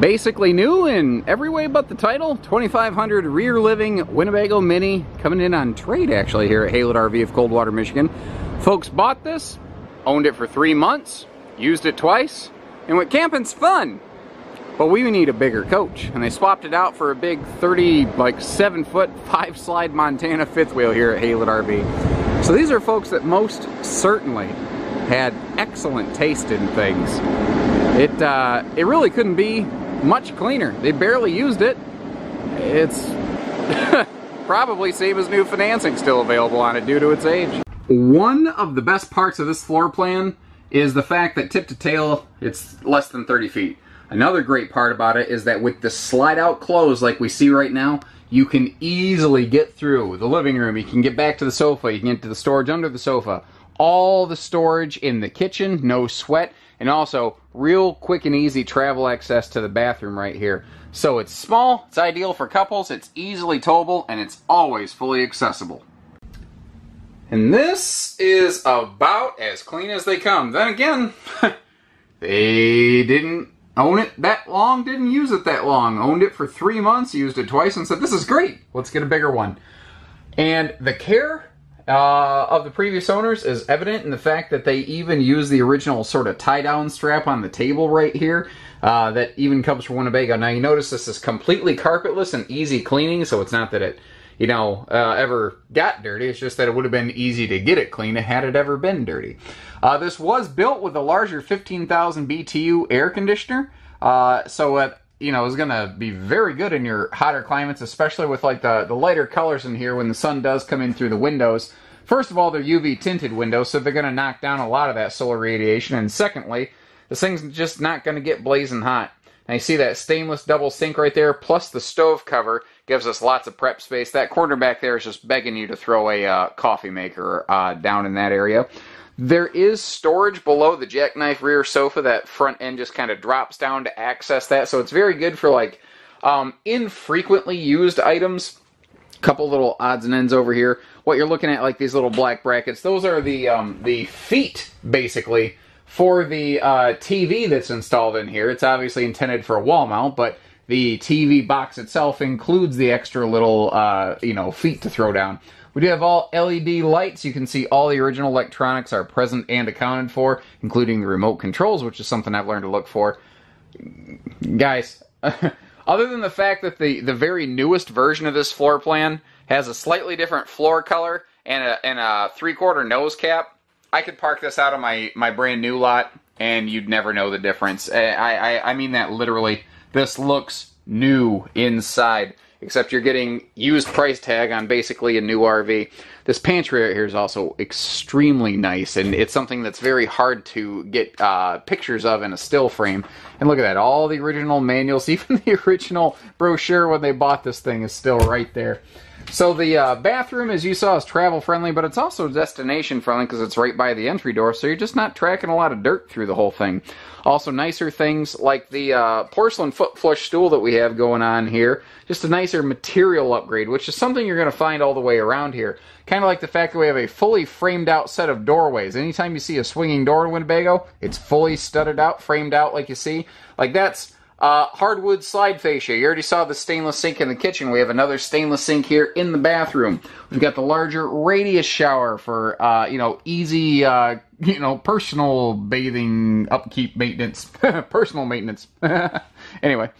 Basically new in every way but the title. 2500 rear living Winnebago Mini, coming in on trade actually here at Haylett RV of Coldwater, Michigan. Folks bought this, owned it for 3 months, used it twice, and went camping's fun. But we need a bigger coach, and they swapped it out for a big 7-foot 5-slide Montana fifth wheel here at Haylett RV. So these are folks that most certainly had excellent taste in things. It really couldn't be much cleaner. They barely used it. It's probably same as new financing still available on it due to its age. One of the best parts of this floor plan is the fact that tip to tail, it's less than 30 feet. Another great part about it is that with the slide out close like we see right now, you can easily get through the living room. You can get back to the sofa. You can get to the storage under the sofa. All the storage in the kitchen, no sweat. And also, real quick and easy travel access to the bathroom right here. So it's small, it's ideal for couples, it's easily towable, and it's always fully accessible. And this is about as clean as they come. Then again, they didn't own it that long, didn't use it that long. Owned it for 3 months, used it twice, and said, this is great, let's get a bigger one. And the care of the previous owners is evident in the fact that they even use the original sort of tie-down strap on the table right here that even comes from Winnebago. Now you notice this is completely carpetless and easy cleaning, so it's not that it, ever got dirty. It's just that it would have been easy to get it clean had it ever been dirty. This was built with a larger 15,000 BTU air conditioner, so it is going to be very good in your hotter climates, especially with like the lighter colors in here when the sun does come in through the windows. First of all, they're UV tinted windows, so they're going to knock down a lot of that solar radiation. And secondly, this thing's just not going to get blazing hot. Now you see that stainless double sink right there, plus the stove cover gives us lots of prep space. That corner back there is just begging you to throw a coffee maker down in that area. There is storage below the jackknife rear sofa. That front end just kind of drops down to access that. So it's very good for like infrequently used items. Couple little odds and ends over here. What you're looking at, like these little black brackets, those are the feet, basically, for the TV that's installed in here. It's obviously intended for a wall mount, but the TV box itself includes the extra little, feet to throw down. We do have all LED lights. You can see all the original electronics are present and accounted for, including the remote controls, which is something I've learned to look for. Guys, other than the fact that the very newest version of this floor plan has a slightly different floor color and a 3/4 nose cap, I could park this out of my brand new lot and you'd never know the difference. I mean that literally. This looks new inside, except you're getting used price tag on basically a new RV. This pantry right here is also extremely nice, and it's something that's very hard to get pictures of in a still frame. And look at that, all the original manuals, even the original brochure when they bought this thing is still right there. So the bathroom, as you saw, is travel friendly, but it's also destination friendly because it's right by the entry door, so you're just not tracking a lot of dirt through the whole thing. Also nicer things like the porcelain foot flush stool that we have going on here. Just a nicer material upgrade, which is something you're going to find all the way around here. Kind of like the fact that we have a fully framed out set of doorways. Anytime you see a swinging door in Winnebago, it's fully studded out, framed out like you see. Like that's hardwood slide fascia. You already saw the stainless sink in the kitchen. We have another stainless sink here in the bathroom. We've got the larger radius shower for, easy, personal bathing, upkeep, maintenance, personal maintenance. Anyway,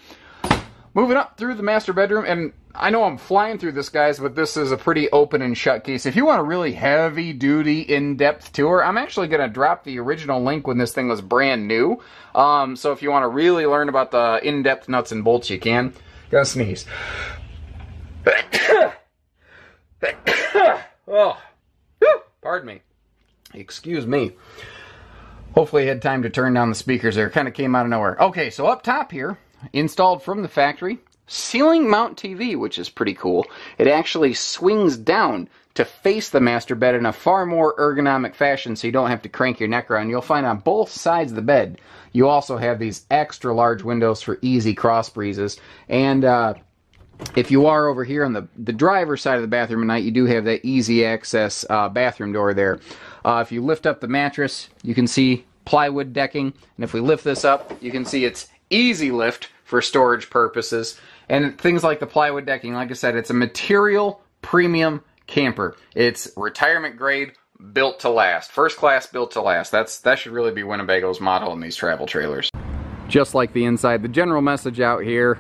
moving up through the master bedroom, and I know I'm flying through this, guys, but this is a pretty open and shut case. If you want a really heavy-duty, in-depth tour, I'm actually going to drop the original link when this thing was brand new. So if you want to really learn about the in-depth nuts and bolts, you can. Gotta sneeze. Oh, pardon me. Excuse me. Hopefully I had time to turn down the speakers there. Kind of came out of nowhere. Okay, so up top here, installed from the factory, ceiling mount TV, which is pretty cool. It actually swings down to face the master bed in a far more ergonomic fashion, so you don't have to crank your neck around. You'll find on both sides of the bed, you also have these extra large windows for easy cross breezes. And if you are over here on the driver's side of the bathroom at night, you do have that easy access bathroom door there. If you lift up the mattress, you can see plywood decking. And if we lift this up, you can see it's easy lift for storage purposes. And things like the plywood decking, like I said, it's a material premium camper. It's retirement grade, built to last. First class, built to last. That should really be Winnebago's motto in these travel trailers. Just like the inside, the general message out here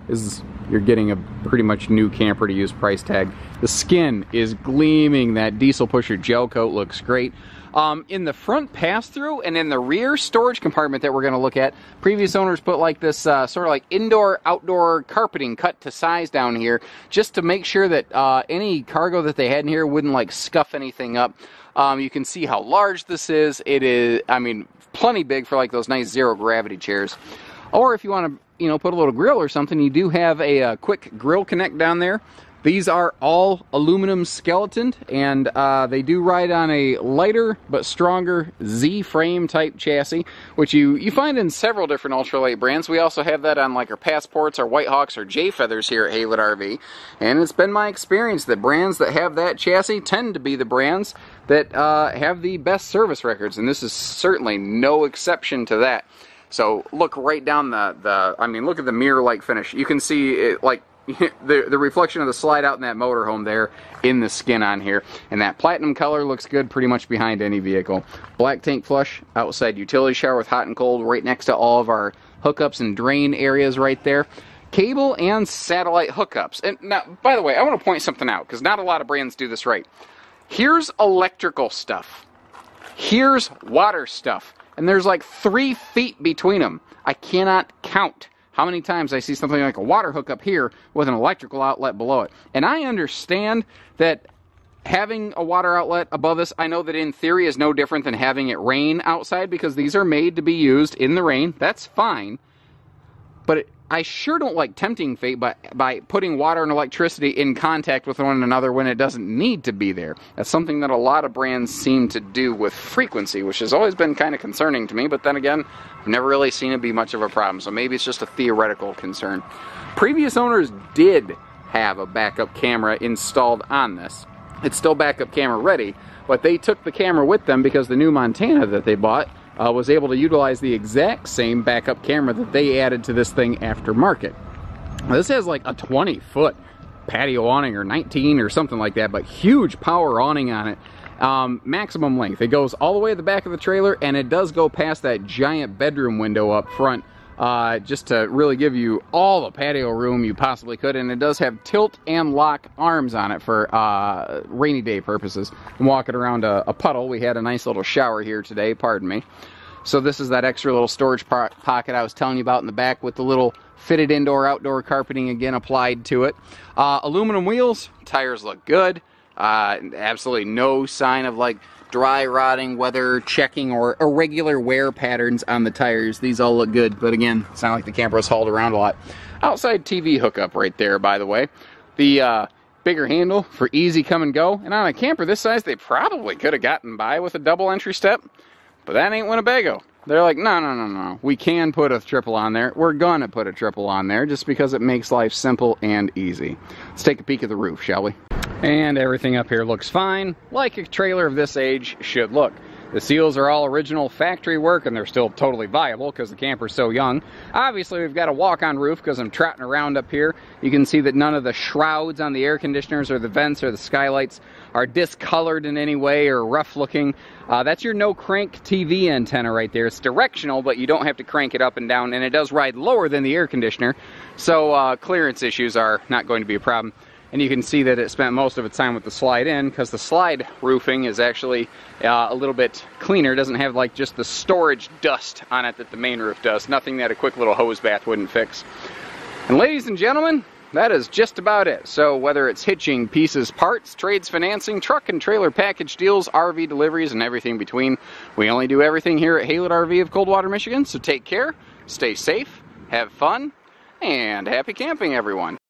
is you're getting a pretty much new camper to use price tag. The skin is gleaming. That diesel pusher gel coat looks great. In the front pass-through and in the rear storage compartment that we're going to look at, previous owners put like this sort of like indoor-outdoor carpeting cut to size down here just to make sure that any cargo that they had in here wouldn't like scuff anything up. You can see how large this is. It is, I mean, plenty big for like those nice zero-gravity chairs. Or if you want to, you know, put a little grill or something, you do have a quick grill connect down there. These are all aluminum skeletoned, and they do ride on a lighter but stronger Z-frame type chassis, which you find in several different ultralight brands. We also have that on like our Passports, our Whitehawks, or J-Feathers here at Haylett RV. And it's been my experience that brands that have that chassis tend to be the brands that have the best service records, and this is certainly no exception to that. So look right down I mean, look at the mirror-like finish. You can see it like the reflection of the slide out in that motorhome there in the skin on here. And that platinum color looks good pretty much behind any vehicle. Black tank flush, outside utility shower with hot and cold right next to all of our hookups and drain areas right there. Cable and satellite hookups. And now, by the way, I want to point something out because not a lot of brands do this right. Here's electrical stuff. Here's water stuff. And there's like 3 feet between them. I cannot count how many times I see something like a water hookup here with an electrical outlet below it. And I understand that having a water outlet above this, I know that in theory is no different than having it rain outside because these are made to be used in the rain. That's fine. But I sure don't like tempting fate by putting water and electricity in contact with one another when it doesn't need to be there. That's something that a lot of brands seem to do with frequency, which has always been kind of concerning to me, but then again, I've never really seen it be much of a problem, so maybe it's just a theoretical concern. Previous owners did have a backup camera installed on this. It's still backup camera ready, but they took the camera with them because the new Montana that they bought was able to utilize the exact same backup camera that they added to this thing aftermarket. Now, this has like a 20-foot patio awning or 19 or something like that, but huge power awning on it. Maximum length. It goes all the way to the back of the trailer, and it does go past that giant bedroom window up front just to really give you all the patio room you possibly could. And it does have tilt and lock arms on it for rainy day purposes. I'm walking around a puddle. We had a nice little shower here today, pardon me. So this is that extra little storage pocket I was telling you about in the back with the little fitted indoor-outdoor carpeting again applied to it. Aluminum wheels, tires look good. Absolutely no sign of like dry rotting, weather checking, or irregular wear patterns on the tires. These all look good, but again, it's not like the camper was hauled around a lot. Outside TV hookup right there, by the way. The bigger handle for easy come and go. And on a camper this size, they probably could have gotten by with a double entry step, but that ain't Winnebago. They're like, no. We can put a triple on there. We're gonna put a triple on there just because it makes life simple and easy. Let's take a peek at the roof, shall we? And everything up here looks fine, like a trailer of this age should look. The seals are all original factory work, and they're still totally viable because the camper's so young. Obviously, we've got a walk-on roof because I'm trotting around up here. You can see that none of the shrouds on the air conditioners or the vents or the skylights are discolored in any way or rough-looking. That's your no-crank TV antenna right there. It's directional, but you don't have to crank it up and down, and it does ride lower than the air conditioner, so clearance issues are not going to be a problem. And you can see that it spent most of its time with the slide in because the slide roofing is actually a little bit cleaner. It doesn't have like just the storage dust on it that the main roof does. Nothing that a quick little hose bath wouldn't fix. And ladies and gentlemen, that is just about it. So whether it's hitching, pieces, parts, trades, financing, truck and trailer package deals, RV deliveries, and everything between, we only do everything here at Haylett RV of Coldwater, Michigan. So take care, stay safe, have fun, and happy camping, everyone.